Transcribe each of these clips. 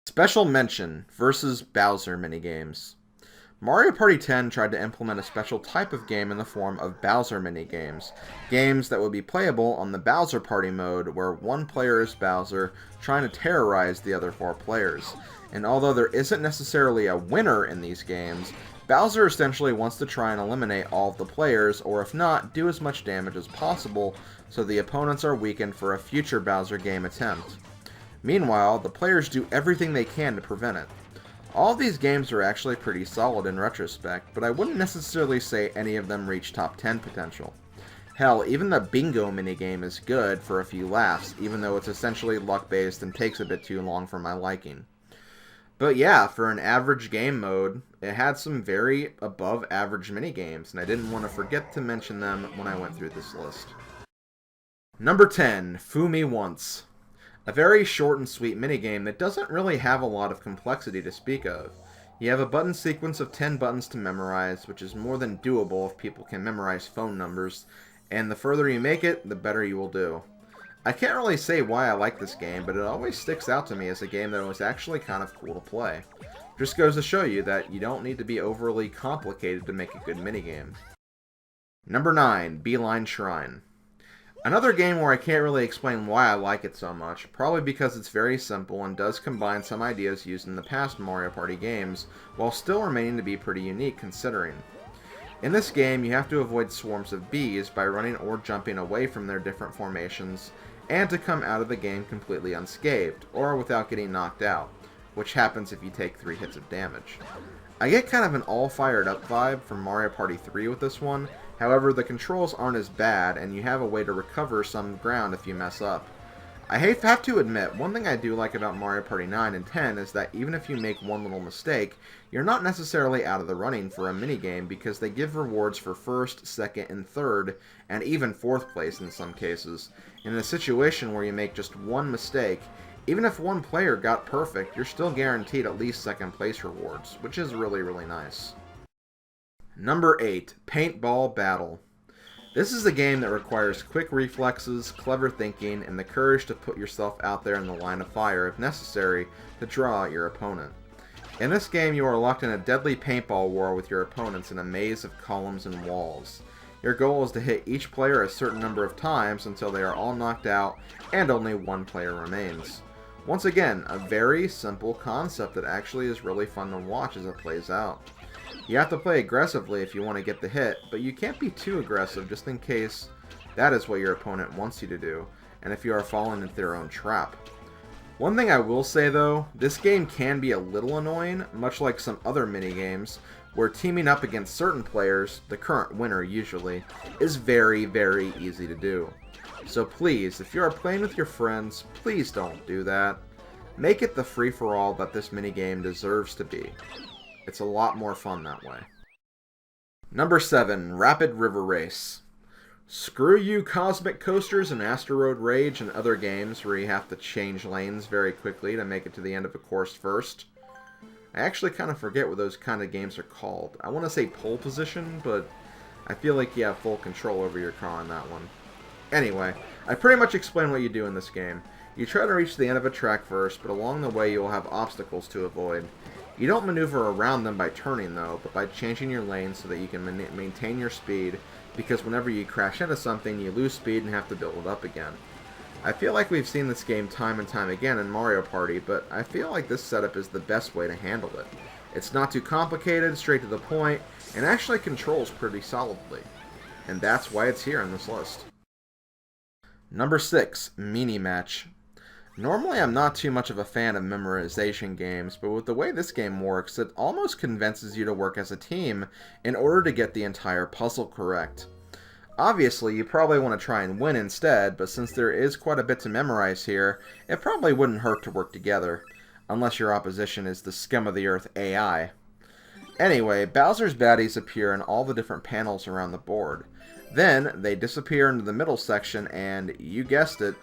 Special mention versus Bowser minigames. Mario Party 10 tried to implement a special type of game in the form of Bowser minigames, games that would be playable on the Bowser Party mode where one player is Bowser trying to terrorize the other four players. And although there isn't necessarily a winner in these games, Bowser essentially wants to try and eliminate all of the players, or if not, do as much damage as possible so the opponents are weakened for a future Bowser game attempt. Meanwhile, the players do everything they can to prevent it. All of these games are actually pretty solid in retrospect, but I wouldn't necessarily say any of them reach top 10 potential. Hell, even the bingo minigame is good for a few laughs, even though it's essentially luck-based and takes a bit too long for my liking. But yeah, for an average game mode, it had some very above-average minigames, and I didn't want to forget to mention them when I went through this list. Number 10, Fool Me Once. A very short and sweet minigame that doesn't really have a lot of complexity to speak of. You have a button sequence of 10 buttons to memorize, which is more than doable if people can memorize phone numbers, and the further you make it, the better you will do. I can't really say why I like this game, but it always sticks out to me as a game that was actually kind of cool to play. Just goes to show you that you don't need to be overly complicated to make a good minigame. Number 9, Beeline Shrine. Another game where I can't really explain why I like it so much, probably because it's very simple and does combine some ideas used in the past Mario Party games, while still remaining to be pretty unique considering. In this game, you have to avoid swarms of bees by running or jumping away from their different formations, and to come out of the game completely unscathed, or without getting knocked out, which happens if you take 3 hits of damage. I get kind of an all-fired-up vibe from Mario Party 3 with this one. However, the controls aren't as bad, and you have a way to recover some ground if you mess up. I have to admit, one thing I do like about Mario Party 9 and 10 is that even if you make one little mistake, you're not necessarily out of the running for a minigame because they give rewards for first, second, and third, and even fourth place in some cases. In a situation where you make just one mistake, even if one player got perfect, you're still guaranteed at least second place rewards, which is really, really nice. Number 8, Paintball Battle. This is a game that requires quick reflexes, clever thinking, and the courage to put yourself out there in the line of fire if necessary to draw out your opponent. In this game, you are locked in a deadly paintball war with your opponents in a maze of columns and walls. Your goal is to hit each player a certain number of times until they are all knocked out and only one player remains. Once again, a very simple concept that actually is really fun to watch as it plays out. You have to play aggressively if you want to get the hit, but you can't be too aggressive just in case that is what your opponent wants you to do, and if you are falling into their own trap. One thing I will say though, this game can be a little annoying, much like some other minigames, where teaming up against certain players, the current winner usually, is very, very easy to do. So please, if you are playing with your friends, please don't do that. Make it the free-for-all that this minigame deserves to be. It's a lot more fun that way. Number 7, Rapid River Race. Screw you Cosmic Coasters and Asteroid Rage and other games where you have to change lanes very quickly to make it to the end of a course first. I actually kind of forget what those kind of games are called. I want to say pole position, but I feel like you have full control over your car on that one. Anyway, I pretty much explain what you do in this game. You try to reach the end of a track first, but along the way you will have obstacles to avoid. You don't maneuver around them by turning though, but by changing your lane so that you can maintain your speed, because whenever you crash into something, you lose speed and have to build it up again. I feel like we've seen this game time and time again in Mario Party, but I feel like this setup is the best way to handle it. It's not too complicated, straight to the point, and actually controls pretty solidly. And that's why it's here on this list. Number 6, Meanie Match. Normally I'm not too much of a fan of memorization games, but with the way this game works, it almost convinces you to work as a team in order to get the entire puzzle correct. Obviously, you probably want to try and win instead, but since there is quite a bit to memorize here, it probably wouldn't hurt to work together, unless your opposition is the scum of the earth AI. Anyway, Bowser's baddies appear in all the different panels around the board. Then, they disappear into the middle section and, you guessed it,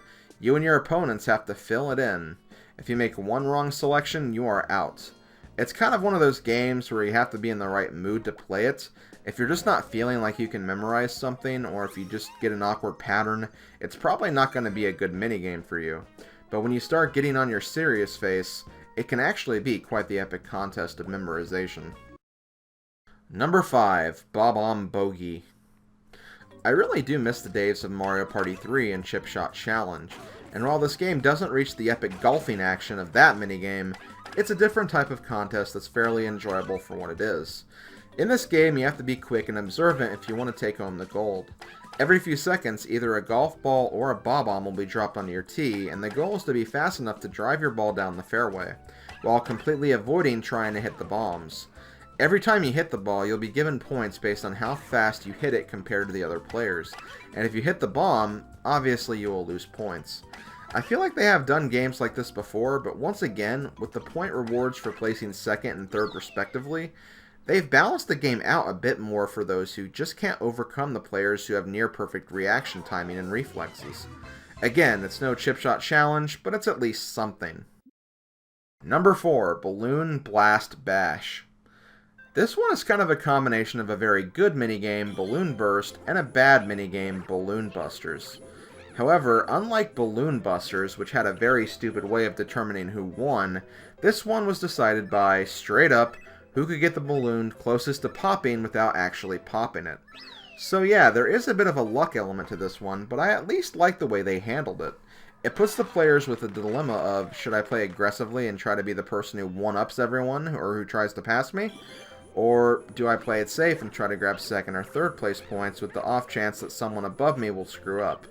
you and your opponents have to fill it in. If you make one wrong selection, you are out. It's kind of one of those games where you have to be in the right mood to play it. If you're just not feeling like you can memorize something, or if you just get an awkward pattern, it's probably not going to be a good minigame for you. But when you start getting on your serious face, it can actually be quite the epic contest of memorization. Number 5, Bob-omb Bogey. I really do miss the days of Mario Party 3 and Chip Shot Challenge, and while this game doesn't reach the epic golfing action of that minigame, it's a different type of contest that's fairly enjoyable for what it is. In this game, you have to be quick and observant if you want to take home the gold. Every few seconds, either a golf ball or a bob-omb will be dropped onto your tee, and the goal is to be fast enough to drive your ball down the fairway, while completely avoiding trying to hit the bombs. Every time you hit the ball, you'll be given points based on how fast you hit it compared to the other players, and if you hit the bomb, obviously you will lose points. I feel like they have done games like this before, but once again, with the point rewards for placing second and third respectively, they've balanced the game out a bit more for those who just can't overcome the players who have near-perfect reaction timing and reflexes. Again, it's no chip shot challenge, but it's at least something. Number 4, Balloon Blast Bash. This one is kind of a combination of a very good minigame, Balloon Burst, and a bad minigame, Balloon Busters. However, unlike Balloon Busters, which had a very stupid way of determining who won, this one was decided by, straight up, who could get the balloon closest to popping without actually popping it. So yeah, there is a bit of a luck element to this one, but I at least like the way they handled it. It puts the players with a dilemma of, should I play aggressively and try to be the person who one-ups everyone, or who tries to pass me? Or do I play it safe and try to grab second or third place points with the off chance that someone above me will screw up?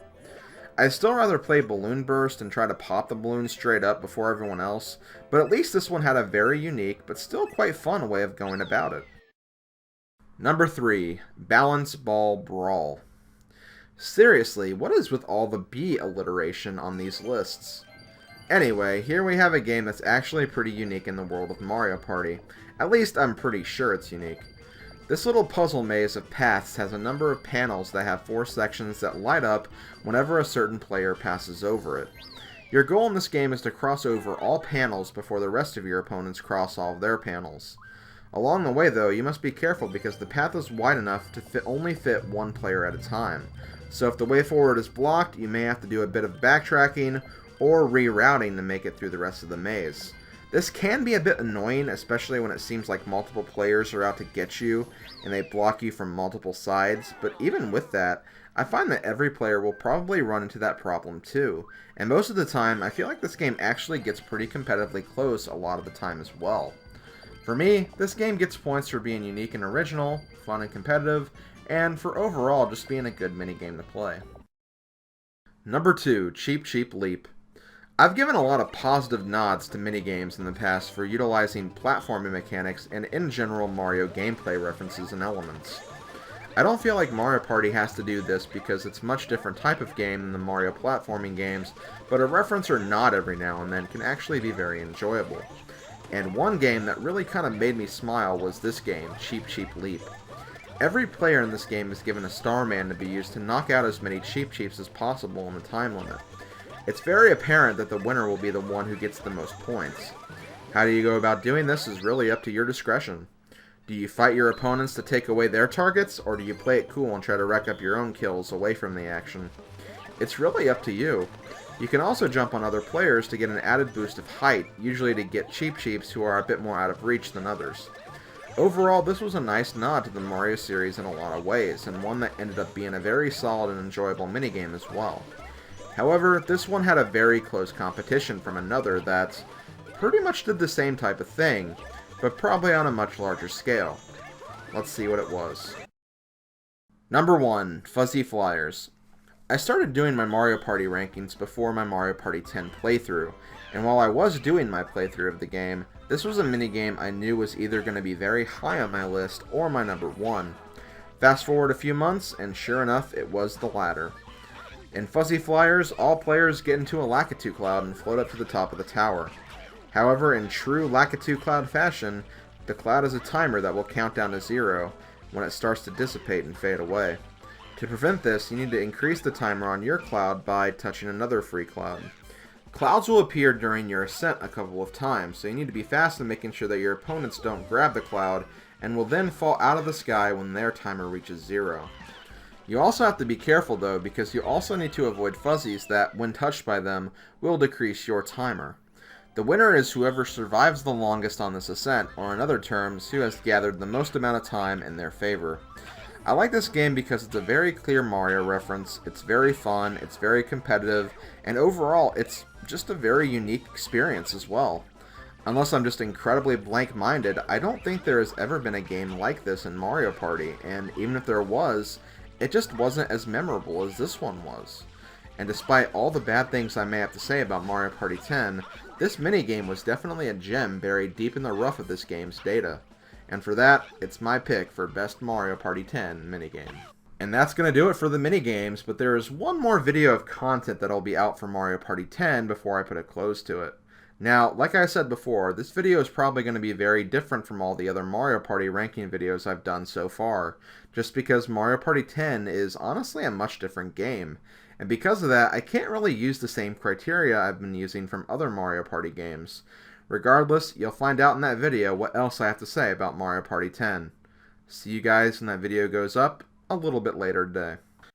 I'd still rather play Balloon Burst and try to pop the balloon straight up before everyone else, but at least this one had a very unique, but still quite fun way of going about it. Number 3, Balance Ball Brawl. Seriously, what is with all the B alliteration on these lists? Anyway, here we have a game that's actually pretty unique in the world of Mario Party. At least I'm pretty sure it's unique. This little puzzle maze of paths has a number of panels that have 4 sections that light up whenever a certain player passes over it. Your goal in this game is to cross over all panels before the rest of your opponents cross all of their panels. Along the way though, you must be careful because the path is wide enough to only fit one player at a time. So if the way forward is blocked, you may have to do a bit of backtracking or rerouting to make it through the rest of the maze. This can be a bit annoying, especially when it seems like multiple players are out to get you and they block you from multiple sides, but even with that, I find that every player will probably run into that problem too, and most of the time I feel like this game actually gets pretty competitively close a lot of the time as well. For me, this game gets points for being unique and original, fun and competitive, and for overall just being a good minigame to play. Number 2, Cheep Cheep Leap. I've given a lot of positive nods to minigames in the past for utilizing platforming mechanics and in general Mario gameplay references and elements. I don't feel like Mario Party has to do this because it's a much different type of game than the Mario platforming games, but a reference or nod every now and then can actually be very enjoyable. And one game that really kind of made me smile was this game, Cheep Cheep Leap. Every player in this game is given a Starman to be used to knock out as many Cheep Cheeps as possible in the time limit. It's very apparent that the winner will be the one who gets the most points. How do you go about doing this is really up to your discretion. Do you fight your opponents to take away their targets, or do you play it cool and try to rack up your own kills away from the action? It's really up to you. You can also jump on other players to get an added boost of height, usually to get Cheep Cheeps who are a bit more out of reach than others. Overall, this was a nice nod to the Mario series in a lot of ways, and one that ended up being a very solid and enjoyable minigame as well. However, this one had a very close competition from another that pretty much did the same type of thing, but probably on a much larger scale. Let's see what it was. Number 1, Fuzzy Fliers. I started doing my Mario Party rankings before my Mario Party 10 playthrough, and while I was doing my playthrough of the game, this was a minigame I knew was either going to be very high on my list or my number 1. Fast forward a few months, and sure enough, it was the latter. In Fuzzy Fliers, all players get into a Lakitu Cloud and float up to the top of the tower. However, in true Lakitu Cloud fashion, the cloud is a timer that will count down to 0 when it starts to dissipate and fade away. To prevent this, you need to increase the timer on your cloud by touching another free cloud. Clouds will appear during your ascent a couple of times, so you need to be fast in making sure that your opponents don't grab the cloud, and will then fall out of the sky when their timer reaches 0. You also have to be careful though, because you also need to avoid fuzzies that, when touched by them, will decrease your timer. The winner is whoever survives the longest on this ascent, or in other terms, who has gathered the most amount of time in their favor. I like this game because it's a very clear Mario reference, it's very fun, it's very competitive, and overall, it's just a very unique experience as well. Unless I'm just incredibly blank-minded, I don't think there has ever been a game like this in Mario Party, and even if there was, it just wasn't as memorable as this one was. And despite all the bad things I may have to say about Mario Party 10, this minigame was definitely a gem buried deep in the rough of this game's data. And for that, it's my pick for Best Mario Party 10 minigame. And that's going to do it for the minigames, but there is one more video of content that'll be out for Mario Party 10 before I put a close to it. Now, like I said before, this video is probably going to be very different from all the other Mario Party ranking videos I've done so far, just because Mario Party 10 is honestly a much different game. And because of that, I can't really use the same criteria I've been using from other Mario Party games. Regardless, you'll find out in that video what else I have to say about Mario Party 10. See you guys when that video goes up a little bit later today.